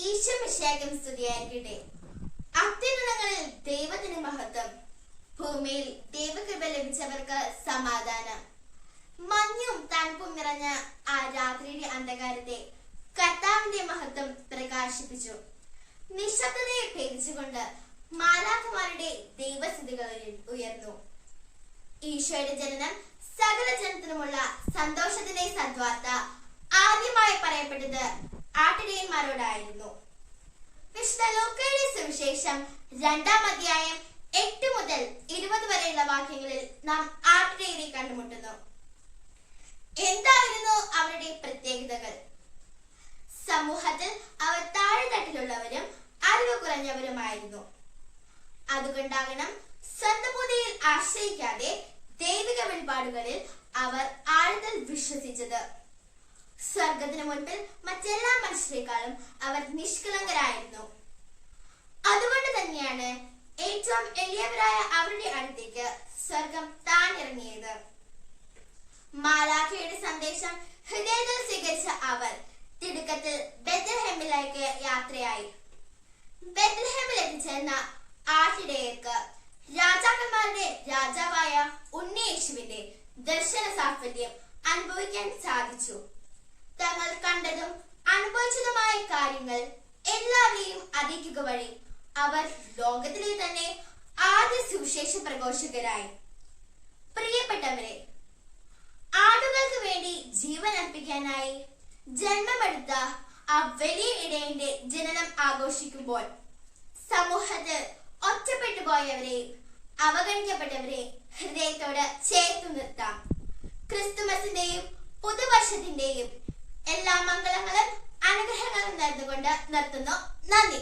ഈശോമിശിഹായ്ക്കും സ്തുതിയായിരിക്കട്ടെ. അത്യുന്നതങ്ങളിൽ ദൈവത്തിന് മഹത്വം, ഭൂമിയിൽ ദൈവകൃപ ലഭിച്ചവർക്ക് സമാധാനം. മഞ്ഞും തണുപ്പും നിറഞ്ഞ ആ രാത്രിയുടെ അന്ധകാരത്തെ കർത്താവിന്റെ മഹത്വം പ്രകാശിപ്പിച്ചു. നിശബ്ദതയെ ഭേദിച്ചുകൊണ്ട് മാലാഖമാരുടെ ദൈവസ്തുതികൾ ഉയർന്നു. ഈശോയുടെ ജനനം സകല ജനത്തിനുമുള്ള സന്തോഷത്തിന്റെ സദ്വാർത്ത ആദ്യമായി പറയപ്പെട്ടത് ആട്ടിടയന്മാരോടായിരുന്നു. വിശുദ്ധ ലൂക്കയുടെ സുവിശേഷം 2-ാം അധ്യായം 8 മുതൽ 20 വരെയുള്ള വാക്യങ്ങളിൽ നാം ആട്ടിടയരെ കണ്ടുമുട്ടുന്നു. എന്തായിരുന്നു അവരുടെ പ്രത്യേകതകൾ? സമൂഹത്തിൽ അവർ താഴെത്തട്ടിലുള്ളവരും അറിവ് കുറഞ്ഞവരുമായിരുന്നു. അതുകൊണ്ടാകണം സ്വന്തം ബുദ്ധിയിൽ ആശ്രയിക്കാതെ ദൈവിക വെളിപാടുകളിൽ അവർ ആഴത്തിൽ വിശ്വസിച്ചത്. സ്വർഗത്തിനു മുൻപിൽ മറ്റെല്ലാ മനുഷ്യരെക്കാളും അവർ നിഷ്കളങ്കരായിരുന്നു. അതുകൊണ്ട് തന്നെയാണ് ഏറ്റവും എളിയവരായ അവരുടെ അടുത്തേക്ക് സ്വർഗം താണിറങ്ങിയത്. മാലാഖയുടെ സന്ദേശം ഹൃദയത്തിൽ സ്വീകരിച്ച അവർ തിടുക്കത്തിൽ ബെത്ലഹേമിലേക്ക് യാത്രയായി. ബെത്ലഹേമിൽ എത്തിച്ചേർന്ന ആട്ടിടയർക്ക് രാജാക്കന്മാരുടെ രാജാവായ ഉണ്ണിയേശുവിന്റെ ദർശന സാഫല്യം അനുഭവിക്കാൻ സാധിച്ചു. തങ്ങൾ കണ്ടതും അനുഭവിച്ചതുമായ കാര്യങ്ങൾ എല്ലാവരെയും അറിയിക്കുക വഴി അവർ ലോകത്തിലെ തന്നെ ആദ്യ സുവിശേഷ പ്രഘോഷകരായി. പ്രിയപ്പെട്ടവരെ, ആടുകൾക്ക് വേണ്ടി ജീവൻ അർപ്പിക്കാനായി ജന്മമെടുത്ത ആ വലിയ ഇടയന്റെ ജനനം ആഘോഷിക്കുമ്പോൾ സമൂഹത്തിൽ ഒറ്റപ്പെട്ടു പോയവരെയും അവഗണിക്കപ്പെട്ടവരെ ഹൃദയത്തോട് ചേർത്തു നിർത്താം. ക്രിസ്തുമസിന്റെയും പുതുവർഷത്തിന്റെയും എല്ലാ മംഗളങ്ങളും അനുഗ്രഹങ്ങളും നേർന്നുകൊണ്ട് നിർത്തുന്നു. നന്ദി.